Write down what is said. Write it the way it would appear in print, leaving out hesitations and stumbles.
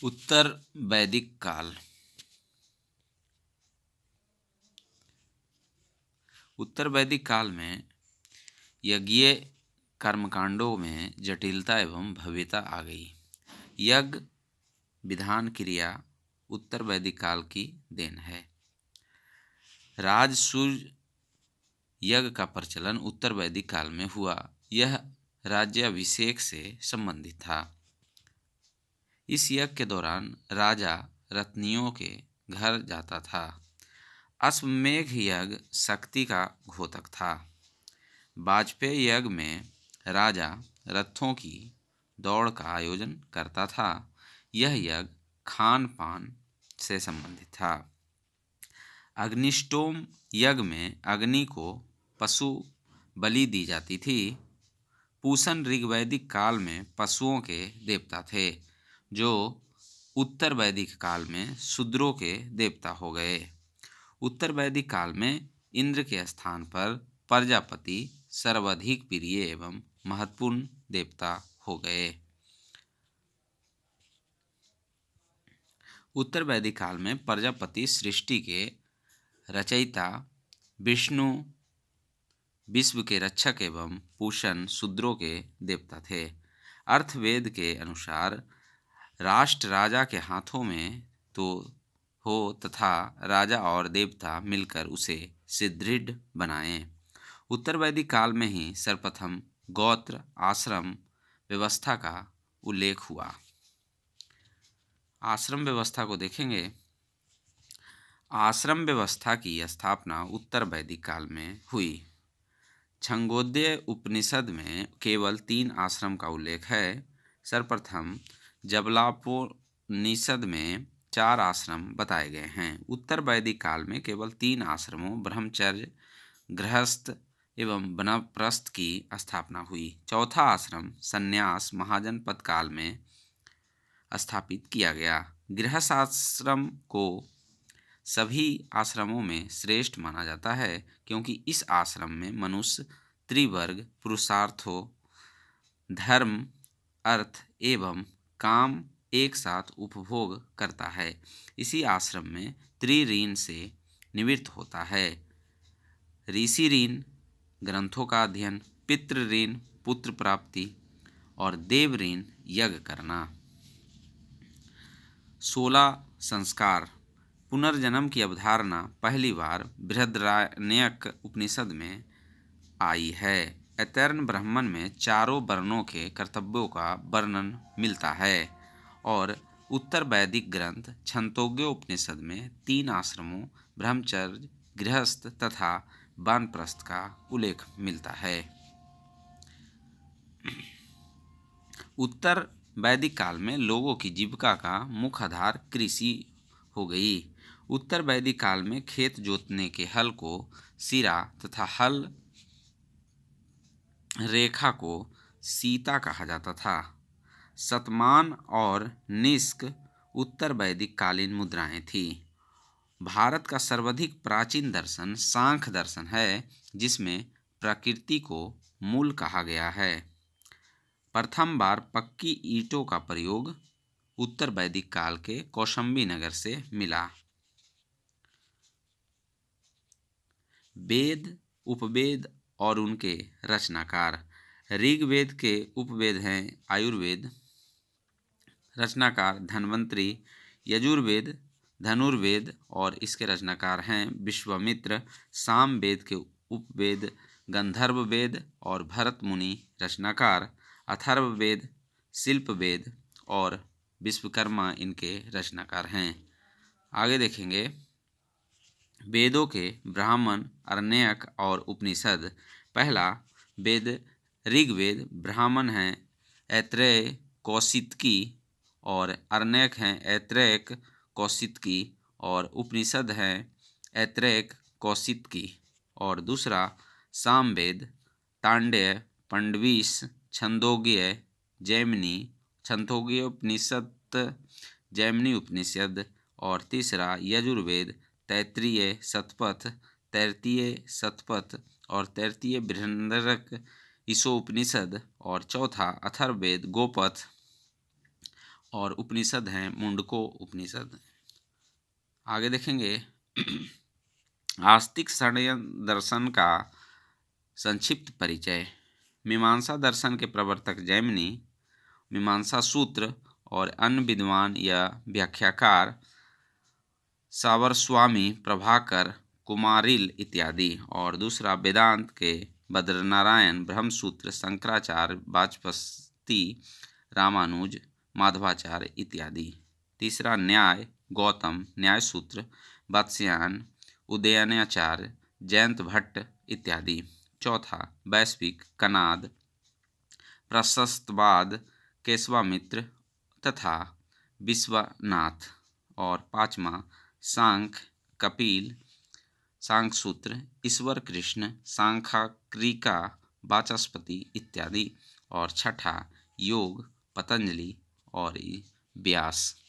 उत्तर वैदिक काल। उत्तर वैदिक काल में यज्ञीय कर्मकांडों में जटिलता एवं भव्यता आ गई। यज्ञ विधान क्रिया उत्तर वैदिक काल की देन है। राजसूय यज्ञ का प्रचलन उत्तर वैदिक काल में हुआ। यह राज्याभिषेक से संबंधित था। इस यज्ञ के दौरान राजा रत्नियों के घर जाता था। अश्वमेध यज्ञ शक्ति का द्योतक था। वाजपेयी यज्ञ में राजा रथों की दौड़ का आयोजन करता था। यह यज्ञ खान पान से संबंधित था। अग्निष्टोम यज्ञ में अग्नि को पशु बलि दी जाती थी। पूषण ऋग्वैदिक काल में पशुओं के देवता थे, जो उत्तर वैदिक काल में शूद्रों के देवता हो गए। उत्तर वैदिक काल में इंद्र के स्थान पर प्रजापति सर्वाधिक प्रिय एवं महत्वपूर्ण देवता हो गए। उत्तर वैदिक काल में प्रजापति सृष्टि के रचयिता, विष्णु विश्व के रक्षक एवं पूषण शूद्रों के देवता थे। अर्थवेद के अनुसार राष्ट्र राजा के हाथों में तो हो तथा राजा और देवता मिलकर उसे सुदृढ़ बनाएं। उत्तर वैदिक काल में ही सर्वप्रथम गोत्र आश्रम व्यवस्था का उल्लेख हुआ। आश्रम व्यवस्था को देखेंगे। आश्रम व्यवस्था की स्थापना उत्तर वैदिक काल में हुई। छंदोग्य उपनिषद में केवल 3 आश्रम का उल्लेख है। सर्वप्रथम जबलापोनिषद में 4 आश्रम बताए गए हैं। उत्तर वैदिक काल में केवल 3 आश्रमों ब्रह्मचर्य, गृहस्थ एवं वानप्रस्थ की स्थापना हुई। चौथा आश्रम संन्यास महाजनपद काल में स्थापित किया गया। गृहस्थ आश्रम को सभी आश्रमों में श्रेष्ठ माना जाता है, क्योंकि इस आश्रम में मनुष्य त्रिवर्ग पुरुषार्थों धर्म, अर्थ एवं काम एक साथ उपभोग करता है। इसी आश्रम में त्रिऋण से निवृत्त होता है। ऋषि ऋण ग्रंथों का अध्ययन, पितृ ऋण पुत्र प्राप्ति और देव ऋण यज्ञ करना। 16 संस्कार। पुनर्जन्म की अवधारणा पहली बार बृहदारण्यक उपनिषद में आई है। ऐतरेय ब्राह्मण में चारों वर्णों के कर्तव्यों का वर्णन मिलता है और उत्तर वैदिक ग्रंथ छंदोग्य उपनिषद में 3 आश्रमों ब्रह्मचर्य, गृहस्थ तथा वानप्रस्थ का उल्लेख मिलता है। उत्तर वैदिक काल में लोगों की जीविका का मुख्य आधार कृषि हो गई। उत्तर वैदिक काल में खेत जोतने के हल को सिरा तथा हल रेखा को सीता कहा जाता था। शतमान और निष्क उत्तर वैदिक कालीन मुद्राएं थी। भारत का सर्वाधिक प्राचीन दर्शन सांख्य दर्शन है, जिसमें प्रकृति को मूल कहा गया है। प्रथम बार पक्की ईंटों का प्रयोग उत्तर वैदिक काल के कौशाम्बी नगर से मिला। वेद, उपवेद और उनके रचनाकार। ऋग्वेद के उपवेद हैं आयुर्वेद, रचनाकार धन्वंतरि। यजुर्वेद धनुर्वेद और इसके रचनाकार हैं विश्वामित्र। सामवेद के उपवेद गंधर्व वेद और भरत मुनि रचनाकार। अथर्ववेद शिल्पवेद और विश्वकर्मा इनके रचनाकार हैं। आगे देखेंगे वेदों के ब्राह्मण, आरण्यक और उपनिषद। पहला वेद ऋग्वेद। ब्राह्मण हैं ऐत्रेय कौशितकी और आरण्यक हैं ऐत्रेयक कौशितकी और उपनिषद हैं ऐत्रेयक कौशितकी। और दूसरा सामवेद तांडेय, पंडवीश, छंदोग्य, जैमिनी, छंदोग्य उपनिषद, जैमिनी उपनिषद। और तीसरा यजुर्वेद तैत्तिरीय शतपथ, तैत्तिरीय शतपथ और तैत्तिरीय बृहदारण्यक, ईशोपनिषद। और चौथा अथर्ववेद गोपथ और उपनिषद हैं मुंडको उपनिषद। आगे देखेंगे आस्तिक षडयंत्र दर्शन का संक्षिप्त परिचय। मीमांसा दर्शन के प्रवर्तक जैमिनी, मीमांसा सूत्र और अन्य विद्वान या व्याख्याकार सावरस्वामी, प्रभाकर, कुमारिल इत्यादि। और दूसरा वेदांत के बद्रनारायण, ब्रह्मसूत्र, शंकराचार्य, वाचस्पति, रामानुज, माधवाचार्य इत्यादि। तीसरा न्याय गौतम, न्याय सूत्र, वात्स्यायन, उदयनाचार्य, जयंत भट्ट इत्यादि। चौथा वैश्विक, कनाद, प्रशस्तवाद, केशवामित्र तथा विश्वनाथ। और पांचवा सांख्य, कपिल, सांख्य सूत्र, ईश्वर कृष्ण, सांख्यिका, वाचस्पति इत्यादि। और छठा योग, पतंजलि और व्यास।